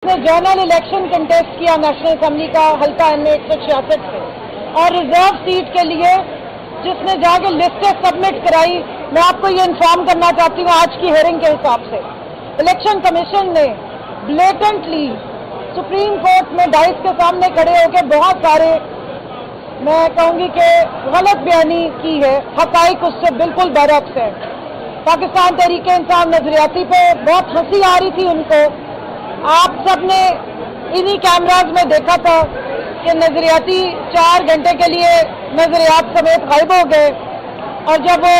نے general election contest किया national assembly का हल्का एमए 166 से और रिजर्व सीट के लिए जिसने जाके लिस्टें सबमिट कराई। मैं आपको ये इन्फॉर्म करना चाहती हूँ आज की हियरिंग के हिसाब से इलेक्शन कमीशन ने ब्लेटेंटली सुप्रीम कोर्ट में डाइस के सामने खड़े होकर बहुत सारे मैं कहूँगी कि गलत बयानी की है। हकाइक उससे बिल्कुल बरअक्स है। पाकिस्तान तहरीक इंसाफ नजरियाती पे बहुत हंसी आ रही थी उनको। आप सब ने इन्हीं कैमराज में देखा था कि नजरियाती 4 घंटे के लिए नजरियात समेत गायब हो गए और जब वो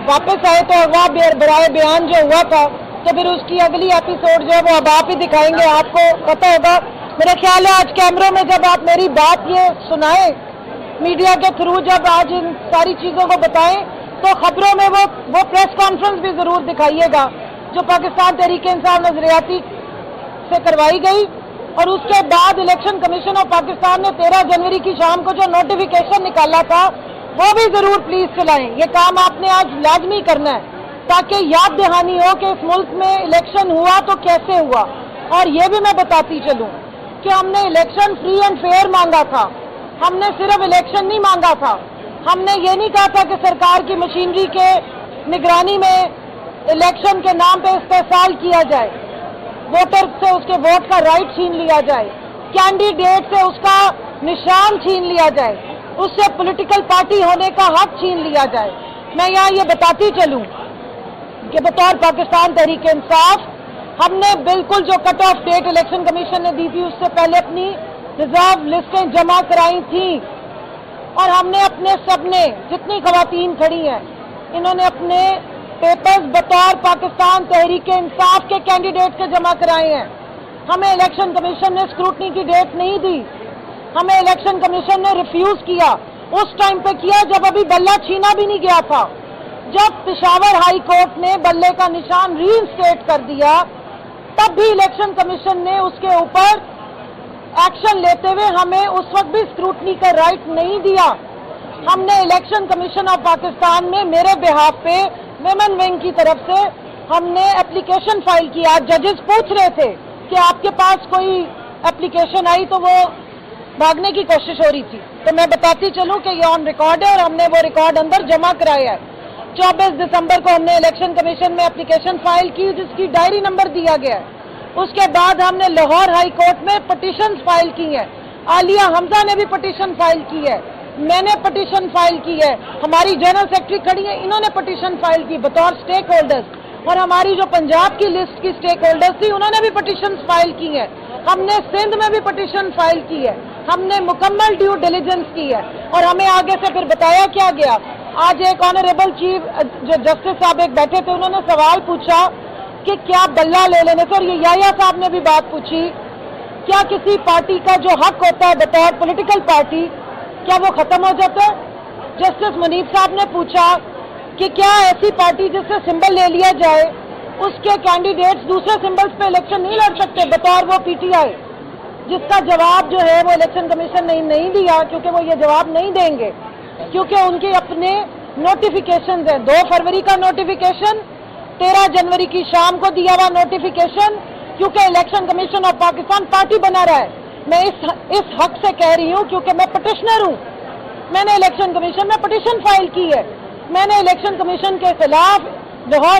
वापस आए तो अगवा बराए बयान जो हुआ था तो फिर उसकी अगली एपिसोड जो है वो अब आप ही दिखाएंगे। आपको पता होगा, मेरा ख्याल है आज कैमरों में जब आप मेरी बात ये सुनाएं मीडिया के थ्रू, जब आज इन सारी चीज़ों को बताएं तो खबरों में वो प्रेस कॉन्फ्रेंस भी ज़रूर दिखाइएगा जो पाकिस्तान तहरीक इंसाफ नजरियाती से करवाई गई। और उसके बाद इलेक्शन कमीशन ऑफ पाकिस्तान ने 13 जनवरी की शाम को जो नोटिफिकेशन निकाला था वो भी जरूर प्लीज चलाएं। ये काम आपने आज लाजमी करना है ताकि याद दहानी हो कि इस मुल्क में इलेक्शन हुआ तो कैसे हुआ। और ये भी मैं बताती चलूं कि हमने इलेक्शन फ्री एंड फेयर मांगा था। हमने सिर्फ इलेक्शन नहीं मांगा था, हमने ये नहीं कहा था कि सरकार की मशीनरी के निगरानी में इलेक्शन के नाम पे इस्तेसाल किया जाए, वोटर से उसके वोट का राइट छीन लिया जाए, कैंडिडेट से उसका निशान छीन लिया जाए, उससे पॉलिटिकल पार्टी होने का हक छीन लिया जाए। मैं यहाँ ये बताती चलूं कि बतौर पाकिस्तान तहरीक इंसाफ हमने बिल्कुल जो cut off date election commission ने दी थी उससे पहले अपनी रिजर्व लिस्टें जमा कराई थी और हमने अपने सबने जितनी खवातीन खड़ी हैं इन्होंने अपने पेपर्स बतौर पाकिस्तान तहरीक इंसाफ के कैंडिडेट के जमा कराए हैं। हमें इलेक्शन कमीशन ने स्क्रूटनी की डेट नहीं दी, हमें इलेक्शन कमीशन ने रिफ्यूज किया। उस टाइम पे किया जब अभी बल्ला छीना भी नहीं गया था। जब पेशावर हाई कोर्ट ने बल्ले का निशान रीइंस्टेट कर दिया तब भी इलेक्शन कमीशन ने उसके ऊपर एक्शन लेते हुए हमें उस वक्त भी स्क्रूटनी का राइट नहीं दिया। हमने इलेक्शन कमीशन ऑफ पाकिस्तान में मेरे बिहाफ पे विमेन विंग की तरफ से हमने एप्लीकेशन फाइल किया। जजेस पूछ रहे थे कि आपके पास कोई एप्लीकेशन आई तो वो भागने की कोशिश हो रही थी। तो मैं बताती चलूं कि ये ऑन रिकॉर्ड है और हमने वो रिकॉर्ड अंदर जमा कराया है। 24 दिसंबर को हमने इलेक्शन कमीशन में एप्लीकेशन फाइल की जिसकी डायरी नंबर दिया गया है। उसके बाद हमने लाहौर हाई कोर्ट में पटिशन फाइल की है। आलिया हमजा ने भी पटिशन फाइल की है, मैंने पटिशन फाइल की है, हमारी जनरल सेक्रेटरी खड़ी है, इन्होंने पटिशन फाइल की बतौर स्टेक होल्डर्स। और हमारी जो पंजाब की लिस्ट की स्टेक होल्डर्स थी उन्होंने भी पटिशन फाइल की है। हमने सिंध में भी पटिशन फाइल की है। हमने मुकम्मल ड्यू डिलीजेंस की है और हमें आगे से फिर बताया क्या गया। आज एक ऑनरेबल चीफ जो जस्टिस साहब एक बैठे थे उन्होंने सवाल पूछा कि क्या बल्ला ले लेने से, और ये याया साहब ने भी बात पूछी, क्या किसी पार्टी का जो हक होता है बतौर पॉलिटिकल पार्टी क्या वो खत्म हो जाता है। जस्टिस मुनीब साहब ने पूछा कि क्या ऐसी पार्टी जिससे सिंबल ले लिया जाए उसके कैंडिडेट्स दूसरे सिंबल्स पे इलेक्शन नहीं लड़ सकते बतौर वो पीटीआई, जिसका जवाब जो है वो इलेक्शन कमीशन ने नहीं दिया क्योंकि वो ये जवाब नहीं देंगे क्योंकि उनके अपने नोटिफिकेशन हैं। 2 फरवरी का नोटिफिकेशन, 13 जनवरी की शाम को दिया हुआ नोटिफिकेशन, क्योंकि election commission of Pakistan party बना रहा है। मैं इस हक से कह रही हूँ क्योंकि मैं पटिशनर हूँ। मैंने इलेक्शन कमीशन में पटिशन फाइल की है। मैंने इलेक्शन कमीशन के खिलाफ लाहौर